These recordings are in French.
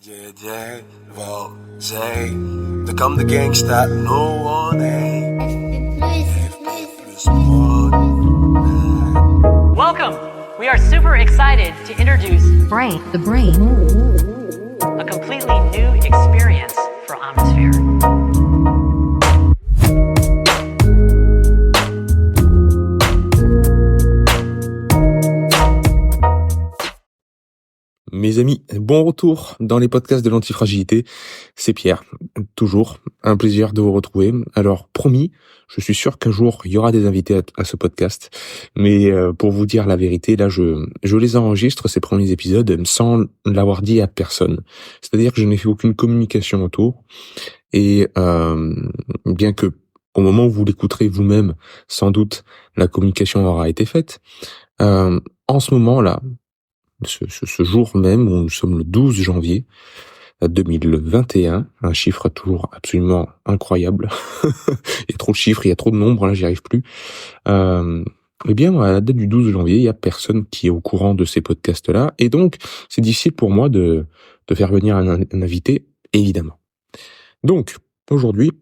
JJ, wel, zij, er komt de gangsta, no one, Welcome! We are super excited to introduce Brain, the brain. a completely new experience for Omnisphere. Mes amis, bon retour dans les podcasts de l'antifragilité. C'est Pierre, toujours un plaisir de vous retrouver. Alors promis, je suis sûr qu'un jour il y aura des invités à ce podcast, mais pour vous dire la vérité, là je les enregistre ces premiers épisodes sans l'avoir dit à personne. C'est-à-dire que je n'ai fait aucune communication autour, et bien que au moment où vous l'écouterez vous-même, sans doute la communication aura été faite. En ce moment-là, ce jour même où nous sommes le 12 janvier 2021, un chiffre toujours absolument incroyable. Il y a trop de chiffres, il y a trop de nombres, là j'y arrive plus. Eh bien, à la date du 12 janvier, il y a personne qui est au courant de ces podcasts-là, et donc c'est difficile pour moi de faire venir un invité, évidemment. Donc, aujourd'hui,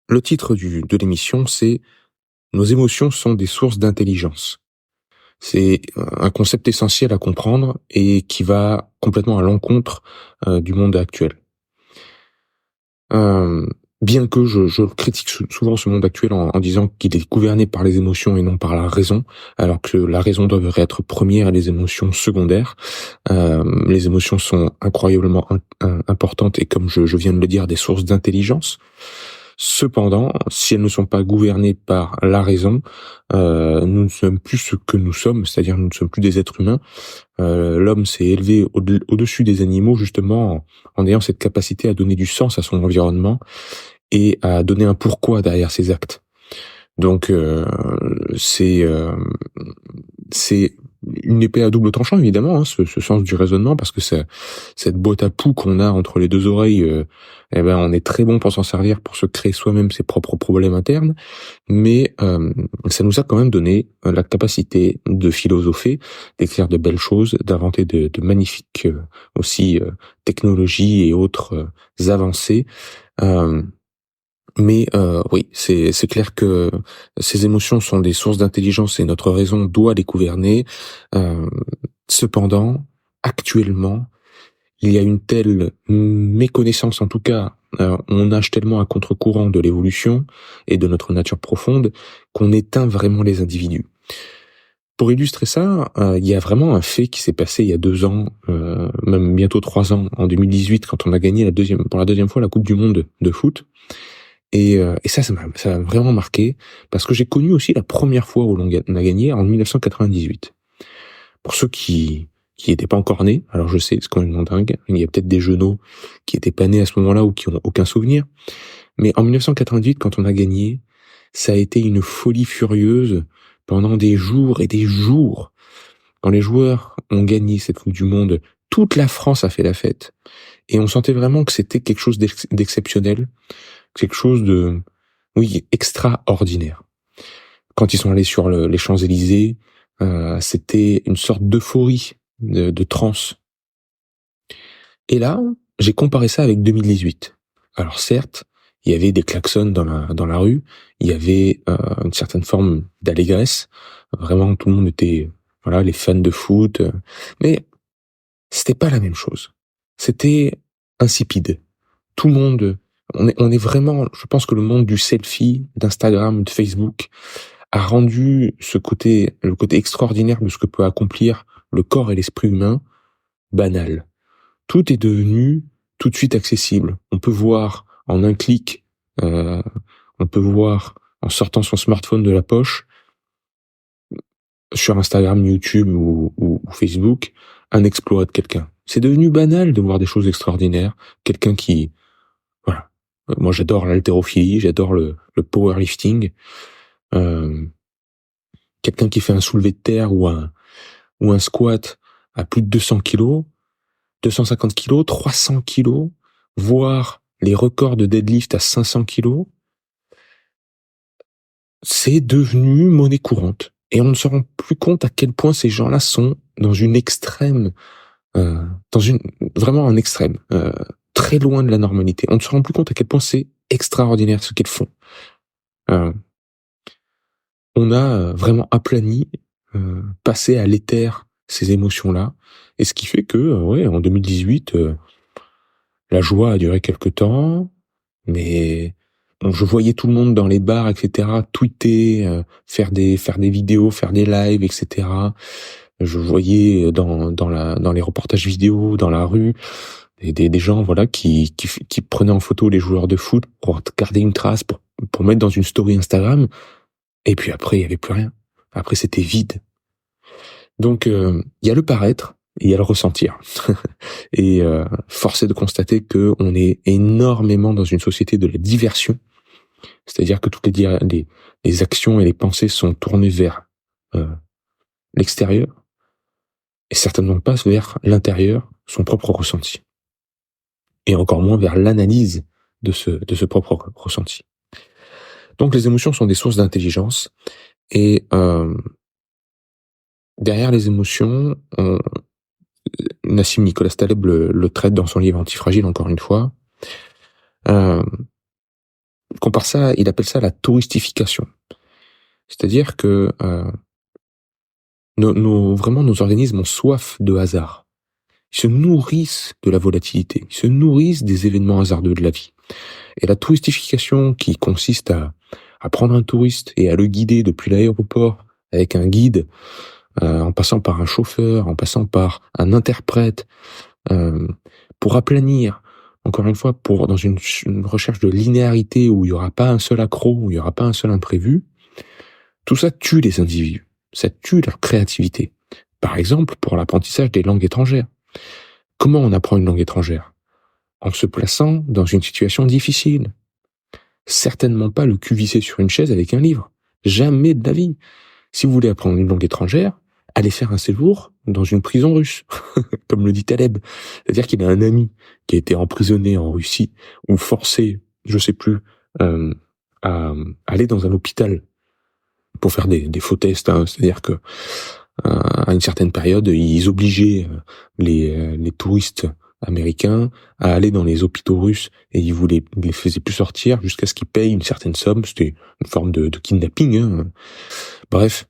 le titre de l'émission, c'est « Nos émotions sont des sources d'intelligence ». C'est un concept essentiel à comprendre et qui va complètement à l'encontre du monde actuel. Bien que je critique souvent ce monde actuel en disant qu'il est gouverné par les émotions et non par la raison, alors que la raison devrait être première et les émotions secondaires. Les émotions sont incroyablement importantes et, comme je viens de le dire, des sources d'intelligence. Cependant, si elles ne sont pas gouvernées par la raison, nous ne sommes plus ce que nous sommes, c'est-à-dire nous ne sommes plus des êtres humains. L'homme s'est élevé au-dessus des animaux, justement en ayant cette capacité à donner du sens à son environnement et à donner un pourquoi derrière ses actes. Donc c'est une épée à double tranchant, évidemment, ce sens du raisonnement, parce que cette boîte à poux qu'on a entre les deux oreilles, on est très bon pour s'en servir, pour se créer soi-même ses propres problèmes internes, mais ça nous a quand même donné la capacité de philosopher, d'écrire de belles choses, d'inventer de magnifiques aussi technologies et autres avancées. Mais oui, c'est clair que ces émotions sont des sources d'intelligence et notre raison doit les gouverner. Cependant, actuellement, il y a une telle méconnaissance, en tout cas, on nage tellement à contre-courant de l'évolution et de notre nature profonde qu'on éteint vraiment les individus. Pour illustrer ça, il y a vraiment un fait qui s'est passé il y a 2 ans, même bientôt 3 ans, en 2018, quand on a gagné pour la deuxième fois la Coupe du Monde de foot. Et ça m'a vraiment marqué, parce que j'ai connu aussi la première fois où on a gagné en 1998. Pour ceux qui étaient pas encore nés, alors je sais, c'est quand même dingue, il y a peut-être des genoux qui étaient pas nés à ce moment-là ou qui ont aucun souvenir, mais en 1998, quand on a gagné, ça a été une folie furieuse pendant des jours et des jours. Quand les joueurs ont gagné cette Coupe du Monde, toute la France a fait la fête, et on sentait vraiment que c'était quelque chose d'exceptionnel, quelque chose de, oui, extraordinaire. Quand ils sont allés sur les Champs-Élysées, c'était une sorte d'euphorie, de transe. Et là, j'ai comparé ça avec 2018. Alors certes, il y avait des klaxons dans la rue, il y avait une certaine forme d'allégresse. Vraiment, tout le monde était, voilà, les fans de foot, mais c'était pas la même chose. C'était insipide. Tout le monde, on est vraiment, je pense que le monde du selfie, d'Instagram, de Facebook a rendu le côté extraordinaire de ce que peut accomplir le corps et l'esprit humain banal. Tout est devenu tout de suite accessible. On peut voir en un clic, on peut voir en sortant son smartphone de la poche, sur Instagram, YouTube ou Facebook, un exploit de quelqu'un. C'est devenu banal de voir des choses extraordinaires. Quelqu'un qui, voilà. Moi, j'adore l'haltérophilie, j'adore le powerlifting. Quelqu'un qui fait un soulevé de terre ou un squat à plus de 200 kilos, 250 kilos, 300 kilos, voire les records de deadlift à 500 kilos, c'est devenu monnaie courante. Et on ne se rend plus compte à quel point ces gens-là sont dans une extrême dans vraiment un extrême, très loin de la normalité. On ne se rend plus compte à quel point c'est extraordinaire ce qu'ils font. On a vraiment aplani, passé à l'éther ces émotions-là, et ce qui fait que, en 2018, la joie a duré quelque temps, mais je voyais tout le monde dans les bars, etc., tweeter, faire des vidéos, faire des lives, etc. Je voyais dans les reportages vidéo, dans la rue, des gens, voilà, qui prenaient en photo les joueurs de foot pour garder une trace, pour mettre dans une story Instagram. Et puis après, il y avait plus rien. Après, c'était vide. Donc, il y a le paraître et il y a le ressentir. Et force est de constater que on est énormément dans une société de la diversion. C'est-à-dire que toutes les actions et les pensées sont tournées vers l'extérieur et certainement pas vers l'intérieur, son propre ressenti. Et encore moins vers l'analyse de ce propre ressenti. Donc les émotions sont des sources d'intelligence et derrière les émotions, Nassim Nicolas Taleb le traite dans son livre Antifragile, encore une fois. Compare ça, il appelle ça la touristification. C'est-à-dire que nos organismes ont soif de hasard. Ils se nourrissent de la volatilité, ils se nourrissent des événements hasardeux de la vie. Et la touristification qui consiste à prendre un touriste et à le guider depuis l'aéroport avec un guide, en passant par un chauffeur, en passant par un interprète, pour aplanir, encore une fois, dans une recherche de linéarité où il n'y aura pas un seul accroc, où il n'y aura pas un seul imprévu, tout ça tue les individus, ça tue leur créativité. Par exemple, pour l'apprentissage des langues étrangères. Comment on apprend une langue étrangère? En se plaçant dans une situation difficile. Certainement pas le cul vissé sur une chaise avec un livre. Jamais de la vie. Si vous voulez apprendre une langue étrangère, allez faire un séjour dans une prison russe, comme le dit Taleb. C'est-à-dire qu'il a un ami qui a été emprisonné en Russie ou forcé, je sais plus, à aller dans un hôpital pour faire des faux tests. C'est-à-dire que à une certaine période, ils obligeaient les touristes américains à aller dans les hôpitaux russes et ils les faisaient plus sortir jusqu'à ce qu'ils payent une certaine somme. C'était une forme de kidnapping, hein. Bref,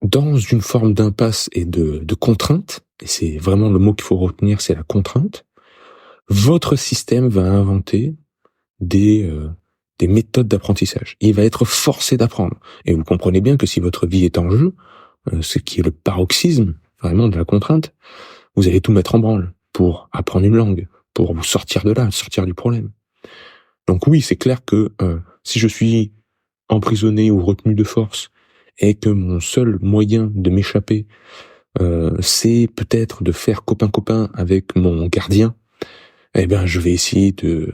dans une forme d'impasse et de contrainte, et c'est vraiment le mot qu'il faut retenir, c'est la contrainte, votre système va inventer des méthodes d'apprentissage. Il va être forcé d'apprendre. Et vous comprenez bien que si votre vie est en jeu, ce qui est le paroxysme vraiment de la contrainte, vous allez tout mettre en branle pour apprendre une langue, pour vous sortir de là, sortir du problème. Donc oui, c'est clair que si je suis emprisonné ou retenu de force et que mon seul moyen de m'échapper, c'est peut-être de faire copain-copain avec mon gardien, eh ben je vais essayer de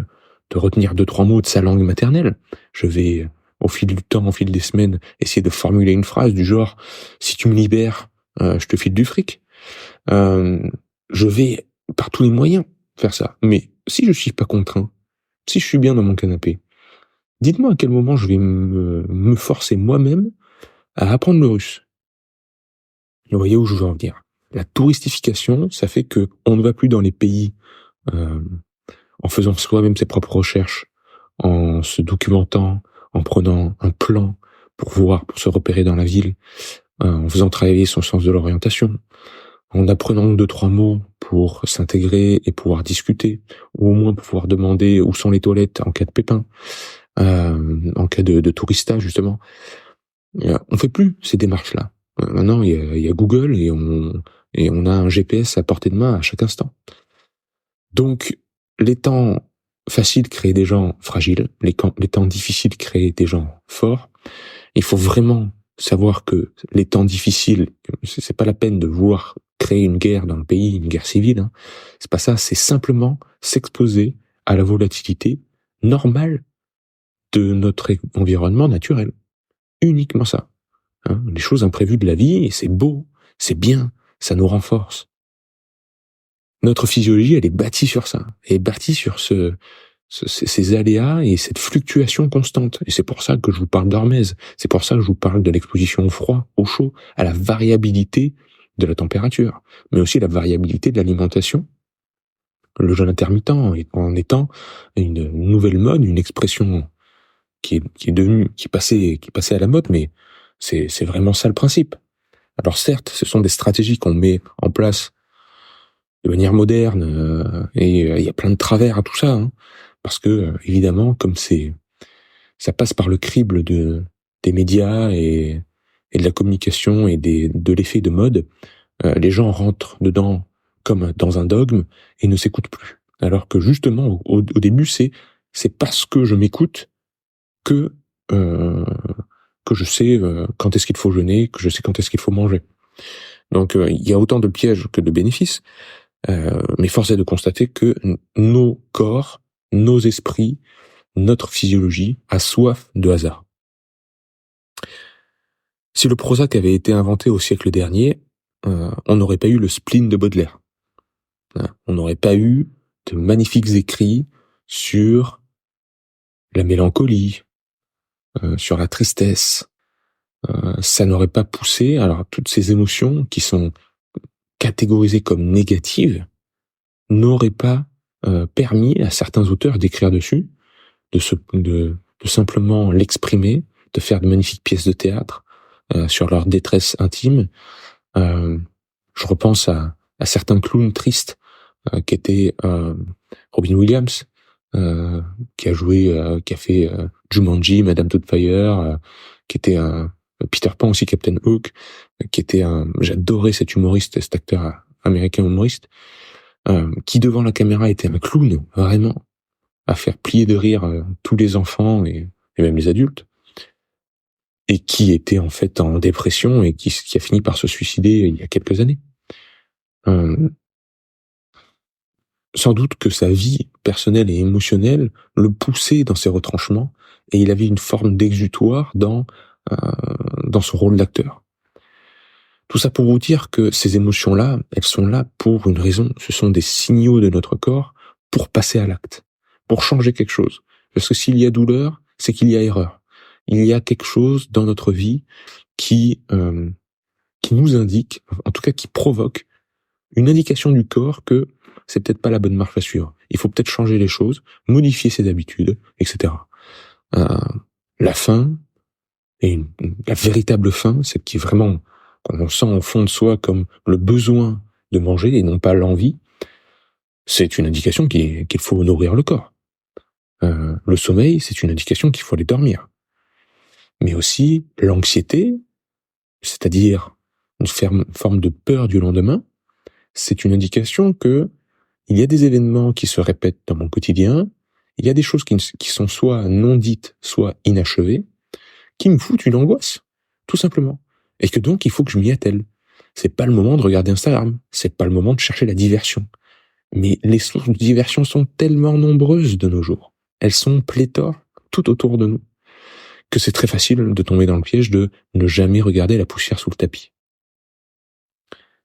retenir 2-3 mots de sa langue maternelle. Je vais, au fil du temps, au fil des semaines, essayer de formuler une phrase du genre « si tu me libères, je te file du fric ». Je vais, par tous les moyens, faire ça. Mais si je suis pas contraint, si je suis bien dans mon canapé, dites-moi à quel moment je vais me forcer moi-même à apprendre le russe. Et vous voyez où je veux en venir. La touristification, ça fait que on ne va plus dans les pays en faisant soi-même ses propres recherches, en se documentant, en prenant un plan pour se repérer dans la ville, en faisant travailler son sens de l'orientation, en apprenant 2-3 mots pour s'intégrer et pouvoir discuter, ou au moins pouvoir demander où sont les toilettes en cas de pépin, en cas de tourista justement. On fait plus ces démarches-là. Maintenant, il y a Google et on a un GPS à portée de main à chaque instant. Donc, les temps faciles créent des gens fragiles, les temps difficiles créent des gens forts. Il faut vraiment savoir que les temps difficiles, c'est pas la peine de vouloir créer une guerre dans le pays, une guerre civile, hein. C'est pas ça, c'est simplement s'exposer à la volatilité normale de notre environnement naturel. Uniquement ça. Hein, les choses imprévues de la vie, et c'est beau, c'est bien, ça nous renforce. Notre physiologie, elle est bâtie sur ça, elle est bâtie sur ces aléas et cette fluctuation constante. Et c'est pour ça que je vous parle d'hormèse, c'est pour ça que je vous parle de l'exposition au froid, au chaud, à la variabilité de la température, mais aussi la variabilité de l'alimentation. Le jeûne intermittent en étant une nouvelle mode, une expression qui passait à la mode, mais c'est vraiment ça le principe. Alors certes, ce sont des stratégies qu'on met en place de manière moderne, et il y a plein de travers à tout ça, hein, parce que évidemment, comme ça passe par le crible des médias et de la communication et de l'effet de mode, les gens rentrent dedans comme dans un dogme et ne s'écoutent plus. Alors que justement, au début, c'est parce que je m'écoute que je sais quand est-ce qu'il faut jeûner, que je sais quand est-ce qu'il faut manger. Donc il y a autant de pièges que de bénéfices, mais force est de constater que nos corps, nos esprits, notre physiologie a soif de hasard. Si le Prozac avait été inventé au siècle dernier, on n'aurait pas eu le spleen de Baudelaire. On n'aurait pas eu de magnifiques écrits sur la mélancolie, sur la tristesse. Ça n'aurait pas poussé, alors toutes ces émotions qui sont catégorisées comme négatives n'auraient pas permis à certains auteurs d'écrire dessus, de simplement l'exprimer, de faire de magnifiques pièces de théâtre sur leur détresse intime. Je repense à certains clowns tristes qui étaient Robin Williams, qui a fait Jumanji, Madame Doubtfire, qui était Peter Pan aussi, Captain Hook, j'adorais cet humoriste, cet acteur américain humoriste, qui devant la caméra était un clown, vraiment, à faire plier de rire tous les enfants et même les adultes, et qui était en fait en dépression et qui a fini par se suicider il y a quelques années. Sans doute que sa vie personnelle et émotionnelle le poussait dans ses retranchements, et il avait une forme d'exutoire dans son rôle d'acteur. Tout ça pour vous dire que ces émotions-là, elles sont là pour une raison. Ce sont des signaux de notre corps pour passer à l'acte, pour changer quelque chose. Parce que s'il y a douleur, c'est qu'il y a erreur. Il y a quelque chose dans notre vie qui nous indique, en tout cas qui provoque une indication du corps que c'est peut-être pas la bonne marche à suivre. Il faut peut-être changer les choses, modifier ses habitudes, etc. La faim, et la véritable faim, c'est qui est vraiment, qu'on sent au fond de soi comme le besoin de manger et non pas l'envie, c'est une indication qu'il faut nourrir le corps. Le sommeil, c'est une indication qu'il faut aller dormir. Mais aussi l'anxiété, c'est-à-dire une forme de peur du lendemain, c'est une indication que il y a des événements qui se répètent dans mon quotidien, il y a des choses qui sont soit non dites, soit inachevées, qui me foutent une angoisse, tout simplement. Et que donc, il faut que je m'y attelle. C'est pas le moment de regarder Instagram, c'est pas le moment de chercher la diversion. Mais les sources de diversion sont tellement nombreuses de nos jours. Elles sont pléthores tout autour de nous, que c'est très facile de tomber dans le piège de ne jamais regarder la poussière sous le tapis.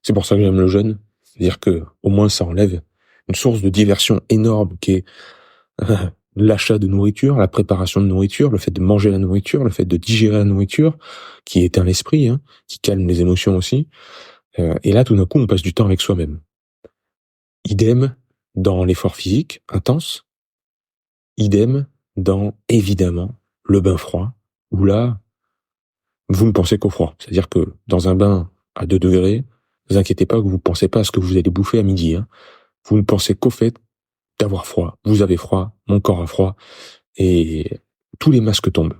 C'est pour ça que j'aime le jeûne, c'est-à-dire que au moins ça enlève une source de diversion énorme qui est l'achat de nourriture, la préparation de nourriture, le fait de manger la nourriture, le fait de digérer la nourriture, qui éteint l'esprit, qui calme les émotions aussi. Et là, tout d'un coup, on passe du temps avec soi-même. Idem dans l'effort physique intense, idem dans, évidemment, le bain froid, où là, vous ne pensez qu'au froid. C'est-à-dire que dans un bain à 2 degrés, ne vous inquiétez pas que vous ne pensez pas à ce que vous allez bouffer à midi. Vous ne pensez qu'au fait d'avoir froid. Vous avez froid, mon corps a froid, et tous les masques tombent.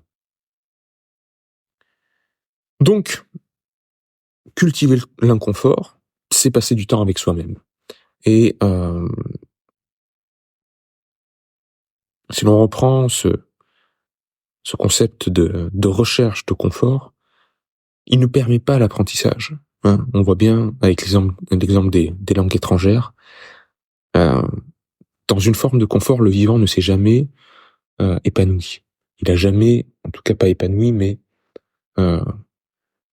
Donc, cultiver l'inconfort, c'est passer du temps avec soi-même. Et si l'on reprend ce concept de recherche de confort, il ne permet pas l'apprentissage. On voit bien avec l'exemple des langues étrangères, dans une forme de confort, le vivant ne s'est jamais épanoui. Il a jamais, en tout cas pas épanoui, mais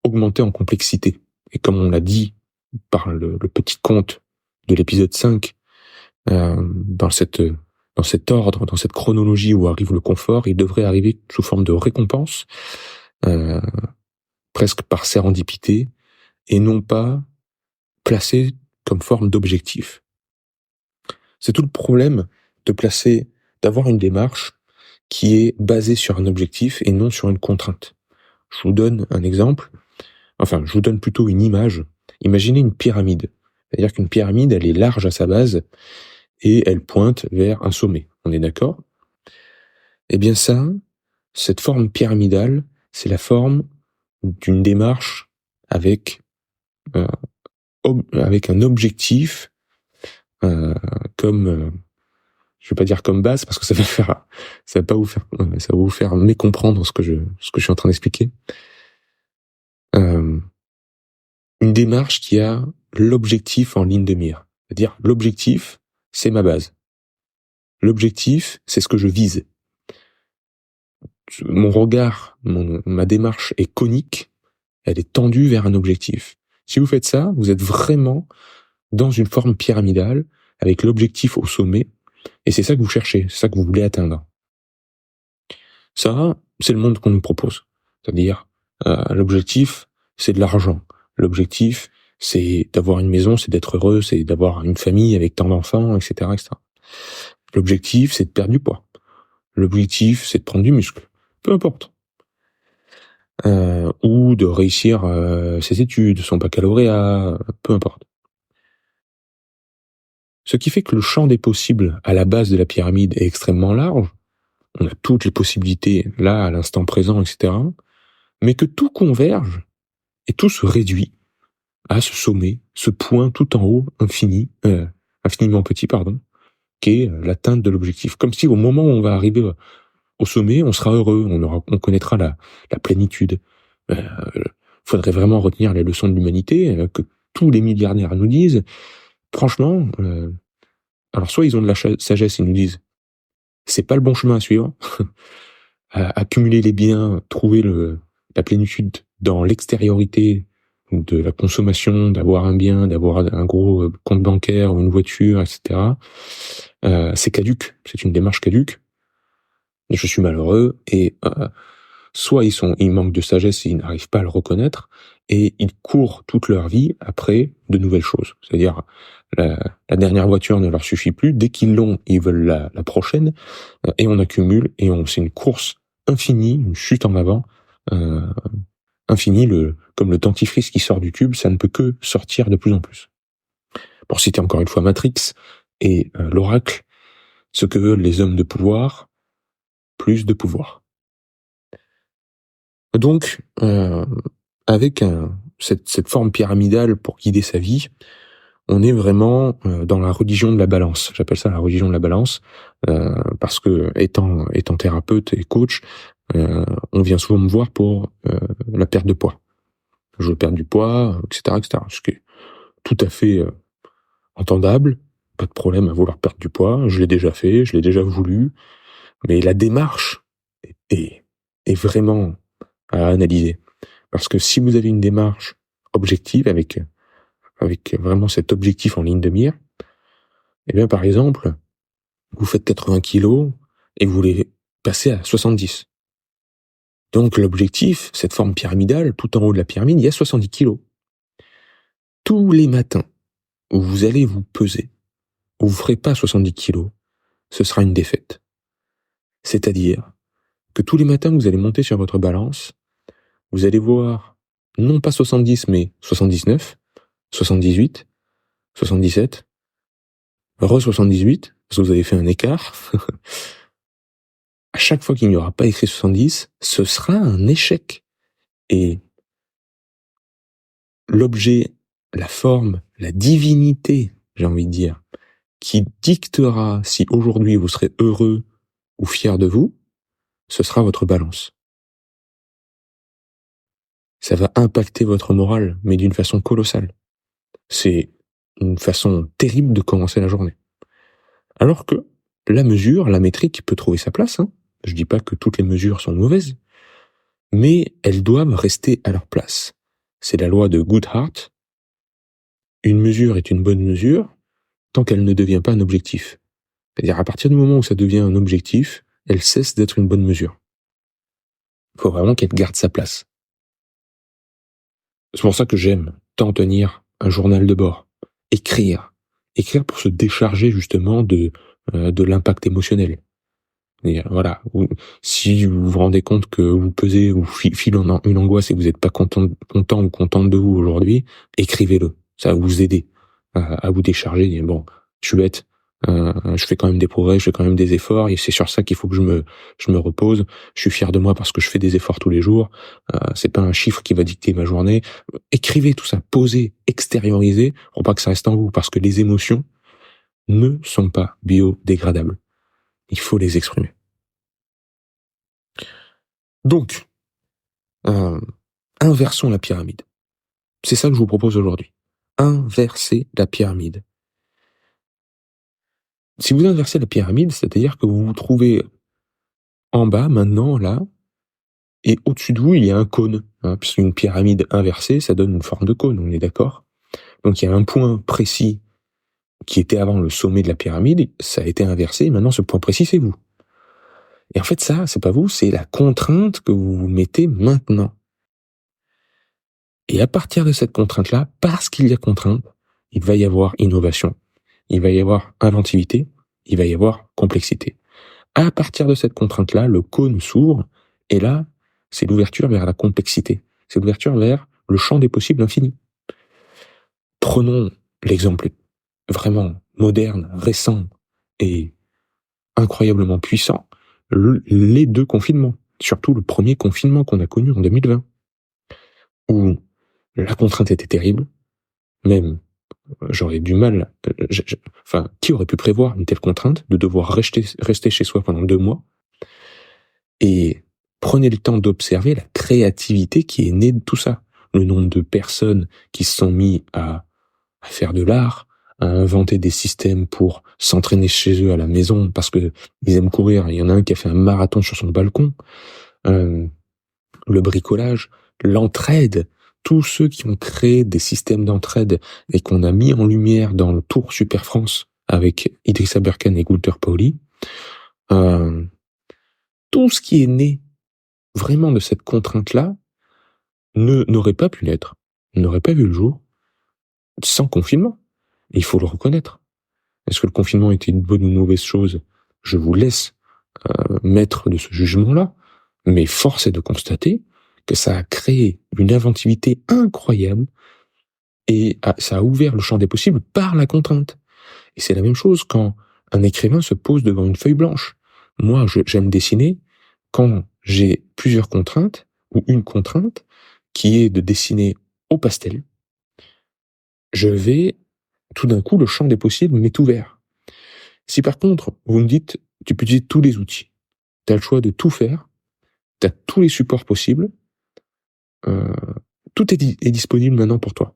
augmenté en complexité. Et comme on l'a dit par le petit conte de l'épisode 5, dans cet ordre, dans cette chronologie où arrive le confort, il devrait arriver sous forme de récompense, presque par sérendipité, et non pas placé comme forme d'objectif. C'est tout le problème d'avoir une démarche qui est basée sur un objectif et non sur une contrainte. Je vous donne un exemple, je vous donne plutôt une image. Imaginez une pyramide. C'est-à-dire qu'une pyramide, elle est large à sa base et elle pointe vers un sommet. On est d'accord? Eh bien cette forme pyramidale, c'est la forme d'une démarche avec un objectif comme je vais pas dire comme base parce que ça va vous faire mécomprendre ce que je suis en train d'expliquer. Une démarche qui a l'objectif en ligne de mire. C'est-à-dire, l'objectif, c'est ma base. L'objectif, c'est ce que je vise. Mon regard, ma démarche est conique, elle est tendue vers un objectif. Si vous faites ça, vous êtes vraiment dans une forme pyramidale, avec l'objectif au sommet, et c'est ça que vous cherchez, c'est ça que vous voulez atteindre. Ça, c'est le monde qu'on nous propose. C'est-à-dire, l'objectif, c'est de l'argent. L'objectif, c'est d'avoir une maison, c'est d'être heureux, c'est d'avoir une famille avec tant d'enfants, etc., etc. L'objectif, c'est de perdre du poids. L'objectif, c'est de prendre du muscle. Peu importe. Ou de réussir ses études, son baccalauréat, peu importe. Ce qui fait que le champ des possibles à la base de la pyramide est extrêmement large. On a toutes les possibilités là, à l'instant présent, etc. Mais que tout converge et tout se réduit à ce sommet, ce point tout en haut, infiniment petit, qui est l'atteinte de l'objectif. Comme si au moment où on va arriver au sommet, on sera heureux, on connaîtra la plénitude. Faudrait vraiment retenir les leçons de l'humanité que tous les milliardaires nous disent. Franchement, alors soit ils ont de la sagesse, ils nous disent c'est pas le bon chemin à suivre, accumuler les biens, trouver la plénitude dans l'extériorité de la consommation, d'avoir un bien, d'avoir un gros compte bancaire ou une voiture, etc. C'est caduque, c'est une démarche caduque. Je suis malheureux et soit ils manquent de sagesse et ils n'arrivent pas à le reconnaître et ils courent toute leur vie après de nouvelles choses. C'est-à-dire la dernière voiture ne leur suffit plus, dès qu'ils l'ont, ils veulent la prochaine et on accumule et c'est une course infinie, une chute en avant infinie, comme le dentifrice qui sort du tube, ça ne peut que sortir de plus en plus. Pour citer encore une fois Matrix et l'oracle, ce que veulent les hommes de pouvoir, plus de pouvoir. Donc, avec cette forme pyramidale pour guider sa vie, on est vraiment dans la religion de la balance. J'appelle ça la religion de la balance parce que étant thérapeute et coach, on vient souvent me voir pour la perte de poids. Je veux perdre du poids, etc., etc. Ce qui est tout à fait entendable. Pas de problème à vouloir perdre du poids. Je l'ai déjà fait, je l'ai déjà voulu. Mais la démarche est vraiment à analyser. Parce que si vous avez une démarche objective avec vraiment cet objectif en ligne de mire, eh bien, par exemple, vous faites 80 kilos et vous voulez passer à 70. Donc, l'objectif, cette forme pyramidale, tout en haut de la pyramide, il y a 70 kilos. Tous les matins où vous allez vous peser, où vous ferez pas 70 kilos, ce sera une défaite. C'est-à-dire que tous les matins, vous allez monter sur votre balance, vous allez voir, non pas 70, mais 79, 78, 77, re-78, parce que vous avez fait un écart. À chaque fois qu'il n'y aura pas écrit 70, ce sera un échec. Et l'objet, la forme, la divinité, j'ai envie de dire, qui dictera si aujourd'hui vous serez heureux ou fier de vous, ce sera votre balance. Ça va impacter votre morale, mais d'une façon colossale. C'est une façon terrible de commencer la journée. Alors que la mesure, la métrique peut trouver sa place. Je dis pas que toutes les mesures sont mauvaises, mais elles doivent rester à leur place. C'est la loi de Goodhart. Une mesure est une bonne mesure tant qu'elle ne devient pas un objectif. C'est-à-dire à partir du moment où ça devient un objectif, elle cesse d'être une bonne mesure. Il faut vraiment qu'elle garde sa place. C'est pour ça que j'aime tant tenir un journal de bord, écrire pour se décharger justement de l'impact émotionnel. Et voilà, si vous vous rendez compte que vous pesez ou file une angoisse et que vous n'êtes pas content ou contente de vous aujourd'hui, écrivez-le. Ça va vous aider à vous décharger. Et bon, je suis bête, je fais quand même des progrès, je fais quand même des efforts, et c'est sur ça qu'il faut que je me repose. Je suis fier de moi parce que je fais des efforts tous les jours. C'est pas un chiffre qui va dicter ma journée. Écrivez tout ça, posez, extériorisez, pour pas que ça reste en vous, parce que les émotions ne sont pas biodégradables. Il faut les exprimer. Donc, inversons la pyramide. C'est ça que je vous propose aujourd'hui. Inversez la pyramide. Si vous inversez la pyramide, c'est-à-dire que vous vous trouvez en bas, maintenant, là, et au-dessus de vous, il y a un cône. Puisqu'une pyramide inversée, ça donne une forme de cône, on est d'accord? Donc il y a un point précis qui était avant le sommet de la pyramide, ça a été inversé, et maintenant ce point précis, c'est vous. Et en fait, ça, c'est pas vous, c'est la contrainte que vous vous mettez maintenant. Et à partir de cette contrainte-là, parce qu'il y a contrainte, il va y avoir innovation, il va y avoir inventivité, il va y avoir complexité. À partir de cette contrainte-là, le cône s'ouvre, et là, c'est l'ouverture vers la complexité. C'est l'ouverture vers le champ des possibles infini. Prenons l'exemple vraiment moderne, récent et incroyablement puissant, les 2 confinements. Surtout le premier confinement qu'on a connu en 2020, où la contrainte était terrible, même j'aurais du mal, qui aurait pu prévoir une telle contrainte de devoir rester chez soi pendant 2 mois? Et prenez le temps d'observer la créativité qui est née de tout ça. Le nombre de personnes qui se sont mis à faire de l'art, à inventer des systèmes pour s'entraîner chez eux à la maison parce que ils aiment courir. Il y en a un qui a fait un marathon sur son balcon. Le bricolage, l'entraide, tous ceux qui ont créé des systèmes d'entraide et qu'on a mis en lumière dans le Tour Super France avec Idrissa Berkane et Gunther Pauli, tout ce qui est né vraiment de cette contrainte-là n'aurait pas pu l'être, n'aurait pas vu le jour sans confinement. Et il faut le reconnaître. Est-ce que le confinement était une bonne ou une mauvaise chose? Je vous laisse maître de ce jugement-là, mais force est de constater que ça a créé une inventivité incroyable et ça a ouvert le champ des possibles par la contrainte. Et c'est la même chose quand un écrivain se pose devant une feuille blanche. Moi, j'aime dessiner quand j'ai plusieurs contraintes, ou une contrainte, qui est de dessiner au pastel. Je vais, tout d'un coup, le champ des possibles m'est ouvert. Si par contre, vous me dites, tu peux utiliser tous les outils, tu as le choix de tout faire, tu as tous les supports possibles, tout est disponible maintenant pour toi.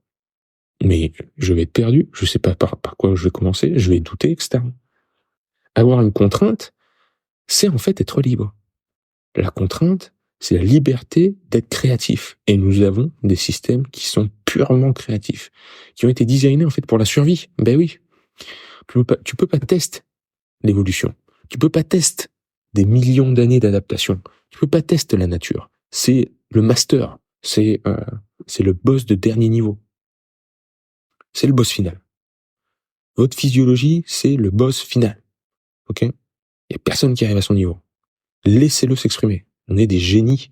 Mais je vais être perdu, je sais pas par quoi je vais commencer, je vais douter, etc. Avoir une contrainte, c'est en fait être libre. La contrainte, c'est la liberté d'être créatif. Et nous avons des systèmes qui sont purement créatifs, qui ont été designés en fait pour la survie. Ben oui. Tu peux pas tester l'évolution. Tu peux pas tester des millions d'années d'adaptation. Tu peux pas tester la nature. C'est le master. C'est le boss de dernier niveau. C'est le boss final. Votre physiologie, c'est le boss final. Ok? Il y a personne qui arrive à son niveau. Laissez-le s'exprimer. On est des génies.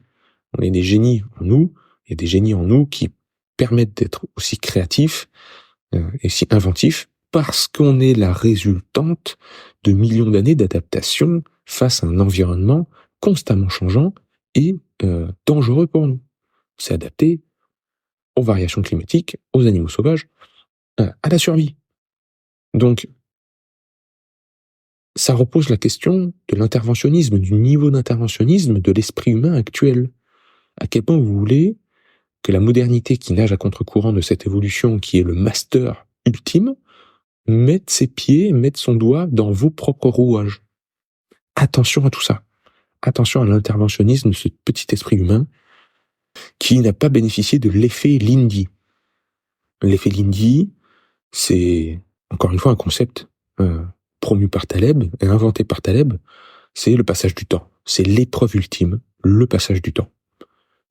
On est des génies en nous. Il y a des génies en nous qui permettent d'être aussi créatifs et si inventifs parce qu'on est la résultante de millions d'années d'adaptation face à un environnement constamment changeant et dangereux pour nous. C'est adapté aux variations climatiques, aux animaux sauvages, à la survie. Donc, ça repose la question de l'interventionnisme, du niveau d'interventionnisme de l'esprit humain actuel. À quel point vous voulez que la modernité qui nage à contre-courant de cette évolution, qui est le master ultime, mette ses pieds, mette son doigt dans vos propres rouages. Attention à tout ça. Attention à l'interventionnisme de ce petit esprit humain qui n'a pas bénéficié de l'effet Lindy. L'effet Lindy, c'est encore une fois un concept promu par Taleb et inventé par Taleb, c'est le passage du temps. C'est l'épreuve ultime, le passage du temps.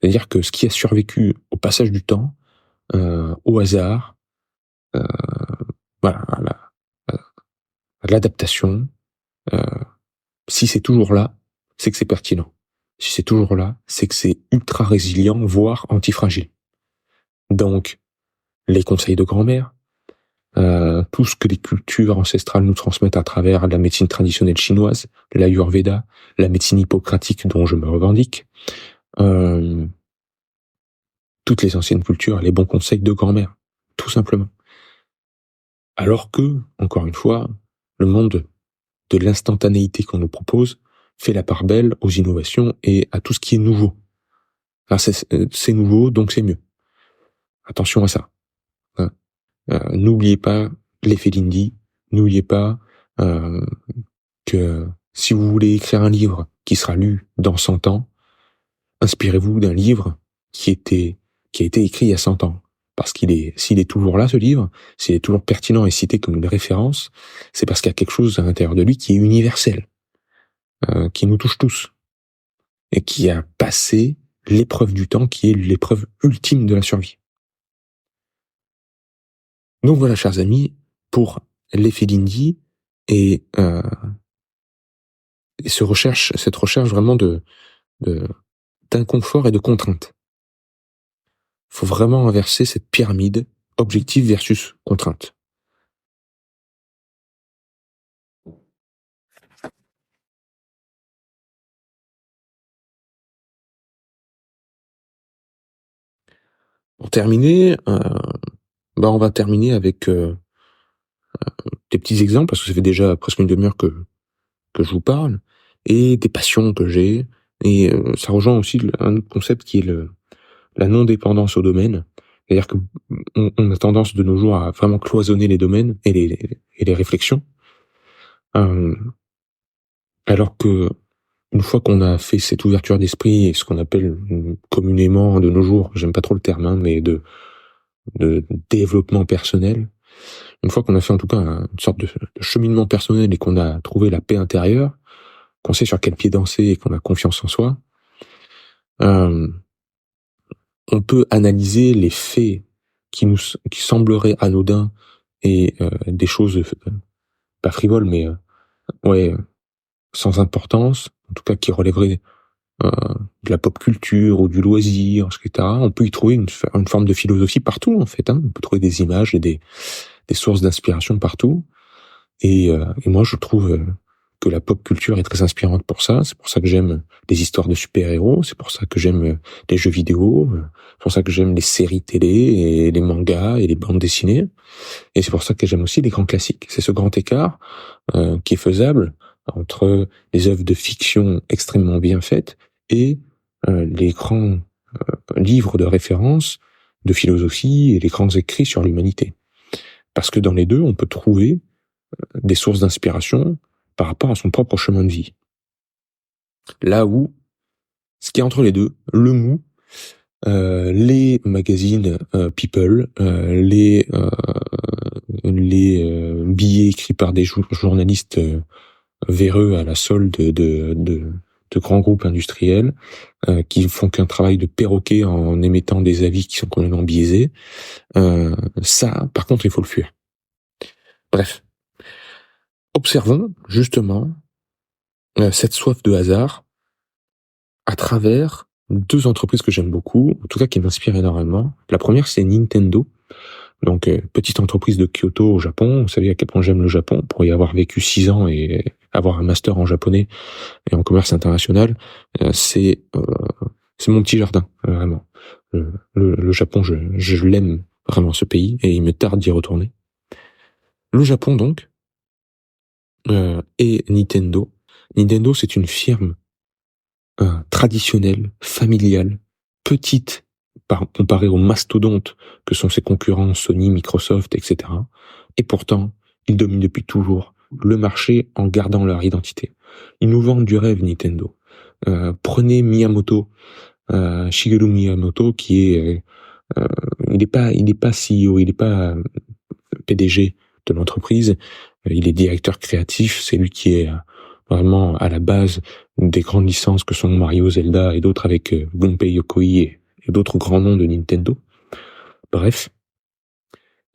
C'est-à-dire que ce qui a survécu au passage du temps, au hasard, voilà, à l'adaptation. Si c'est toujours là, c'est que c'est pertinent. Si c'est toujours là, c'est que c'est ultra résilient, voire antifragile. Donc, les conseils de grand-mère, tout ce que les cultures ancestrales nous transmettent à travers la médecine traditionnelle chinoise, l'Ayurveda, la médecine hippocratique dont je me revendique, toutes les anciennes cultures, les bons conseils de grand-mère, tout simplement. Alors que, encore une fois, le monde de l'instantanéité qu'on nous propose fait la part belle aux innovations et à tout ce qui est nouveau. Alors c'est nouveau, donc c'est mieux. Attention à ça. N'oubliez pas l'effet Lindy, n'oubliez pas que si vous voulez écrire un livre qui sera lu dans 100 ans, inspirez-vous d'un livre qui a été écrit il y a 100 ans. Parce s'il est toujours là, ce livre, s'il est toujours pertinent et cité comme une référence, c'est parce qu'il y a quelque chose à l'intérieur de lui qui est universel, qui nous touche tous, et qui a passé l'épreuve du temps, qui est l'épreuve ultime de la survie. Donc voilà, chers amis, pour l'effet Lindy et cette recherche vraiment d'inconfort et de contrainte. Il faut vraiment inverser cette pyramide objectif versus contrainte. Pour terminer, on va terminer avec des petits exemples, parce que ça fait déjà presque une demi-heure que je vous parle, et des passions que j'ai, et ça rejoint aussi un autre concept qui est la non-dépendance au domaine. C'est-à-dire que on a tendance de nos jours à vraiment cloisonner les domaines et les réflexions, alors que une fois qu'on a fait cette ouverture d'esprit et ce qu'on appelle communément de nos jours, j'aime pas trop le terme, mais de développement personnel, une fois qu'on a fait en tout cas une sorte de cheminement personnel et qu'on a trouvé la paix intérieure, qu'on sait sur quel pied danser et qu'on a confiance en soi, on peut analyser les faits qui sembleraient anodins et des choses pas frivoles, mais sans importance, en tout cas qui relèveraient de la pop culture ou du loisir, etc. On peut y trouver une forme de philosophie partout, en fait. On peut trouver des images et des sources d'inspiration partout. Et moi, je trouve que la pop culture est très inspirante pour ça. C'est pour ça que j'aime les histoires de super-héros. C'est pour ça que j'aime les jeux vidéo. C'est pour ça que j'aime les séries télé et les mangas et les bandes dessinées. Et c'est pour ça que j'aime aussi les grands classiques. C'est ce grand écart qui est faisable entre les œuvres de fiction extrêmement bien faites et les grands livres de référence de philosophie et les grands écrits sur l'humanité. Parce que dans les deux, on peut trouver des sources d'inspiration par rapport à son propre chemin de vie. Là où, ce qui est entre les deux, le mou, les magazines People, les billets écrits par des journalistes véreux à la solde de grands groupes industriels qui font qu'un travail de perroquet en émettant des avis qui sont complètement biaisés, ça, par contre, il faut le fuir. Bref. Observons, justement, cette soif de hasard à travers deux entreprises que j'aime beaucoup, en tout cas qui m'inspirent énormément. La première, c'est Nintendo. Donc, petite entreprise de Kyoto au Japon. Vous savez à quel point j'aime le Japon. Pour y avoir vécu 6 ans et avoir un master en japonais et en commerce international, c'est mon petit jardin, vraiment. Le Japon, je l'aime vraiment, ce pays, et il me tarde d'y retourner. Le Japon, donc, et Nintendo. Nintendo, c'est une firme traditionnelle, familiale, petite, comparée aux mastodontes que sont ses concurrents Sony, Microsoft, etc. Et pourtant, ils dominent depuis toujours le marché en gardant leur identité. Ils nous vendent du rêve, Nintendo. Prenez Miyamoto, Shigeru Miyamoto, qui est, il n'est pas CEO, il n'est pas PDG de l'entreprise, il est directeur créatif, c'est lui qui est vraiment à la base des grandes licences que sont Mario, Zelda et d'autres avec Gunpei Yokoi et d'autres grands noms de Nintendo. Bref,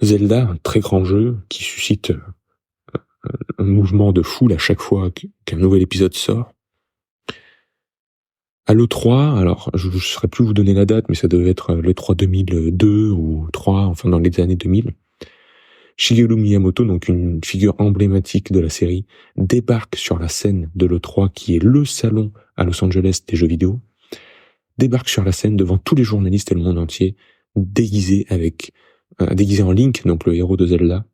Zelda, un très grand jeu qui suscite un mouvement de foule à chaque fois qu'un nouvel épisode sort. À l'E3, alors je ne saurais plus vous donner la date, mais ça devait être l'E3 2002 ou 3, enfin dans les années 2000. Shigeru Miyamoto, donc une figure emblématique de la série, débarque sur la scène de l'E3, qui est le salon à Los Angeles des jeux vidéo, débarque sur la scène devant tous les journalistes et le monde entier, déguisé en Link, donc le héros de Zelda,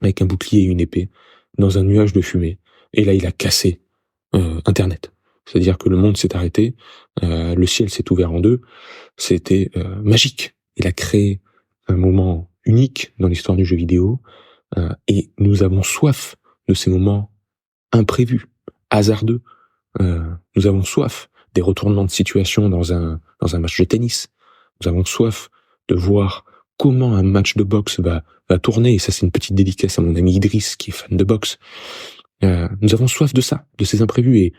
avec un bouclier et une épée, dans un nuage de fumée. Et là, il a cassé Internet. C'est-à-dire que le monde s'est arrêté, le ciel s'est ouvert en deux, c'était magique. Il a créé un moment unique dans l'histoire du jeu vidéo, et nous avons soif de ces moments imprévus, hasardeux. Nous avons soif des retournements de situation dans un match de tennis. Nous avons soif de voir comment un match de boxe va tourner, et ça c'est une petite dédicace à mon ami Idriss qui est fan de boxe. Nous avons soif de ça, de ces imprévus, et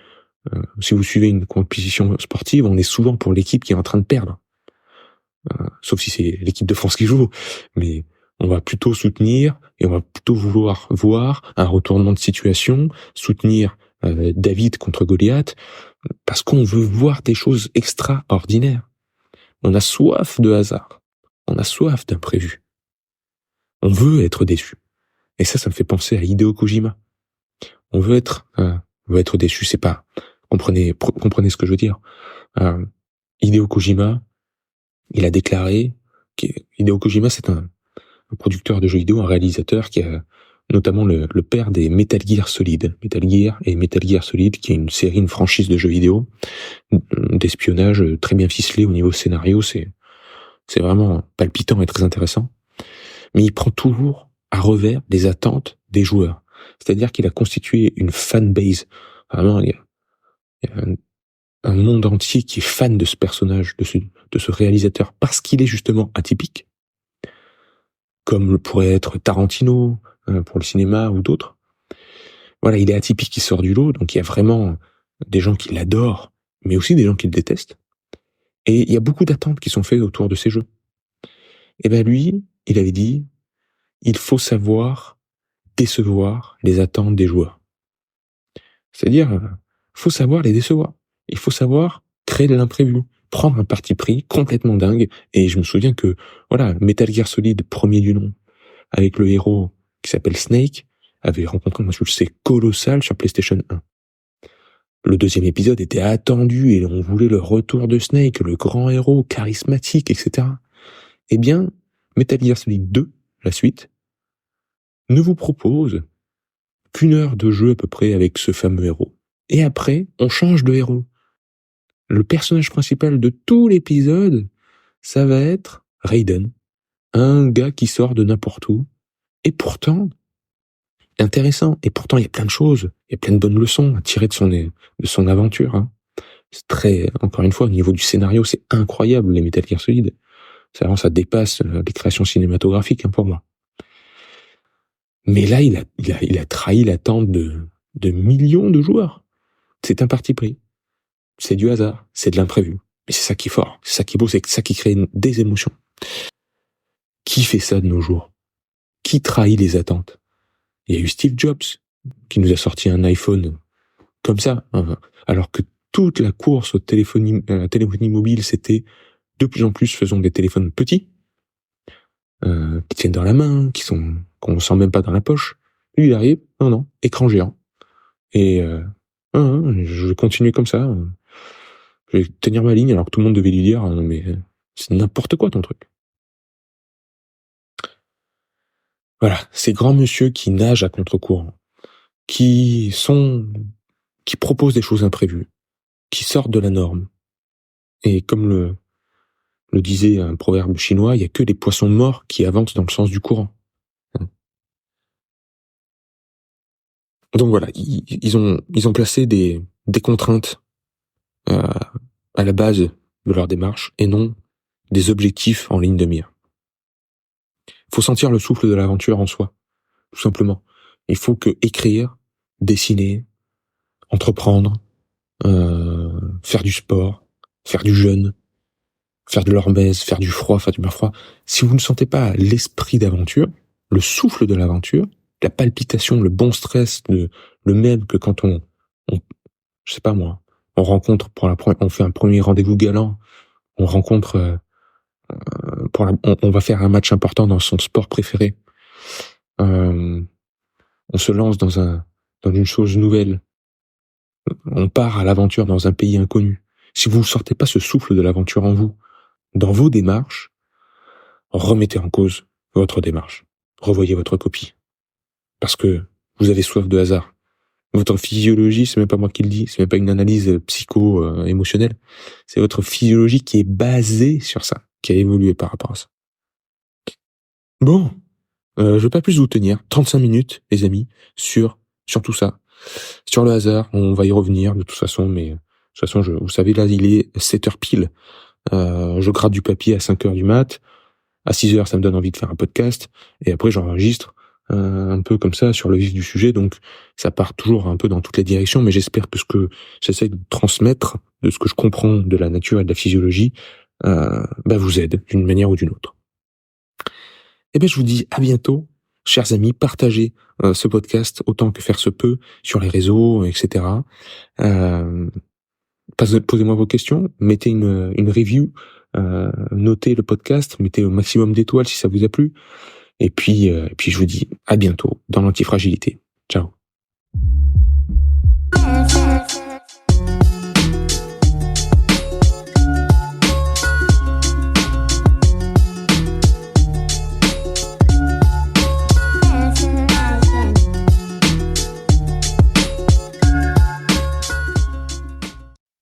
si vous suivez une compétition sportive, on est souvent pour l'équipe qui est en train de perdre. Sauf si c'est l'équipe de France qui joue, mais on va plutôt soutenir et on va plutôt vouloir voir un retournement de situation, soutenir David contre Goliath, parce qu'on veut voir des choses extraordinaires. On a soif de hasard, on a soif d'imprévu. On veut être déçu. Et ça me fait penser à Hideo Kojima. On veut être déçu, c'est pas... Comprenez ce que je veux dire. Hideo Kojima, il a déclaré Hideo Kojima, c'est un producteur de jeux vidéo, un réalisateur qui a notamment le père des Metal Gear Solid. Metal Gear Solid, qui est une franchise de jeux vidéo, d'espionnage très bien ficelé au niveau scénario, c'est vraiment palpitant et très intéressant. Mais il prend toujours à revers les attentes des joueurs. C'est-à-dire qu'il a constitué une fanbase. Vraiment, il y a un monde entier qui est fan de ce personnage, de ce réalisateur, parce qu'il est justement atypique, comme le pourrait être Tarantino pour le cinéma ou d'autres. Voilà, il est atypique, il sort du lot, donc il y a vraiment des gens qui l'adorent, mais aussi des gens qui le détestent. Et il y a beaucoup d'attentes qui sont faites autour de ces jeux. Et ben lui, il avait dit, il faut savoir décevoir les attentes des joueurs. C'est-à-dire, faut savoir les décevoir. Il faut savoir créer de l'imprévu, prendre un parti pris complètement dingue. Et je me souviens que, voilà, Metal Gear Solid, premier du nom, avec le héros qui s'appelle Snake, avait rencontré un succès colossal sur PlayStation 1. Le deuxième épisode était attendu et on voulait le retour de Snake, le grand héros, charismatique, etc. Eh bien, Metal Gear Solid 2, la suite, ne vous propose qu'1 heure de jeu à peu près avec ce fameux héros. Et après, on change de héros. Le personnage principal de tout l'épisode, ça va être Raiden, un gars qui sort de n'importe où. Et pourtant, intéressant. Et pourtant, il y a plein de choses, il y a plein de bonnes leçons à tirer de son aventure. Hein. C'est très, encore une fois, au niveau du scénario, c'est incroyable, les Metal Gear Solid. Ça dépasse les créations cinématographiques, hein, pour moi. Mais là, il a trahi l'attente de millions de joueurs. C'est un parti pris. C'est du hasard. C'est de l'imprévu. Mais c'est ça qui est fort. C'est ça qui est beau. C'est ça qui crée des émotions. Qui fait ça de nos jours? Qui trahit les attentes? Il y a eu Steve Jobs, qui nous a sorti un iPhone comme ça, hein, alors que toute la course à la téléphonie mobile, c'était de plus en plus faisons des téléphones petits, qui tiennent dans la main, qu'on sent même pas dans la poche. Lui, il arrive, non, écran géant. Et je vais continuer comme ça. Je vais tenir ma ligne alors que tout le monde devait lui dire mais c'est n'importe quoi ton truc. Voilà, ces grands monsieur qui nagent à contre-courant, qui proposent des choses imprévues, qui sortent de la norme. Et comme le disait un proverbe chinois, il y a que les poissons morts qui avancent dans le sens du courant. Donc voilà, ils ont placé des contraintes à la base de leur démarche et non des objectifs en ligne de mire. Il faut sentir le souffle de l'aventure en soi, tout simplement. Il faut que écrire, dessiner, entreprendre, faire du sport, faire du jeûne, faire de l'hormèse, faire du froid, faire du mer froid. Si vous ne sentez pas l'esprit d'aventure, le souffle de l'aventure, la palpitation, le bon stress, le même que quand on je sais pas moi, on rencontre on fait un premier rendez-vous galant, on rencontre on va faire un match important dans son sport préféré. On se lance dans une chose nouvelle. On part à l'aventure dans un pays inconnu. Si vous ne sortez pas ce souffle de l'aventure en vous, dans vos démarches, remettez en cause votre démarche. Revoyez votre copie. Parce que vous avez soif de hasard. Votre physiologie, c'est même pas moi qui le dis, c'est même pas une analyse émotionnelle. C'est votre physiologie qui est basée sur ça, qui a évolué par rapport à ça. Bon, je vais pas plus vous tenir. 35 minutes, les amis, sur tout ça. Sur le hasard, on va y revenir de toute façon, mais de toute façon, vous savez, là, il est 7h pile. Je gratte du papier à 5h du mat. À 6h, ça me donne envie de faire un podcast. Et après, j'enregistre un peu comme ça sur le vif du sujet. Donc, ça part toujours un peu dans toutes les directions. Mais j'espère que ce que j'essaie de transmettre, de ce que je comprends de la nature et de la physiologie, vous aide d'une manière ou d'une autre. Eh bien, je vous dis à bientôt, chers amis. Partagez ce podcast autant que faire se peut sur les réseaux, etc. Posez-moi vos questions, mettez une review, notez le podcast, mettez au maximum d'étoiles si ça vous a plu. Et puis je vous dis à bientôt dans l'antifragilité. Ciao.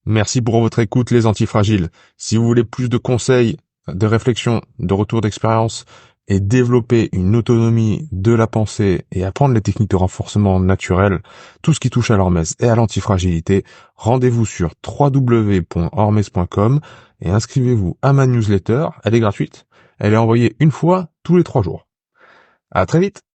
Merci pour votre écoute, les antifragiles. Si vous voulez plus de conseils, de réflexions, de retours d'expérience et développer une autonomie de la pensée et apprendre les techniques de renforcement naturel, tout ce qui touche à l'hormèse et à l'antifragilité, rendez-vous sur www.hormèse.com et inscrivez-vous à ma newsletter. Elle est gratuite. Elle est envoyée une fois tous les 3 jours. À très vite.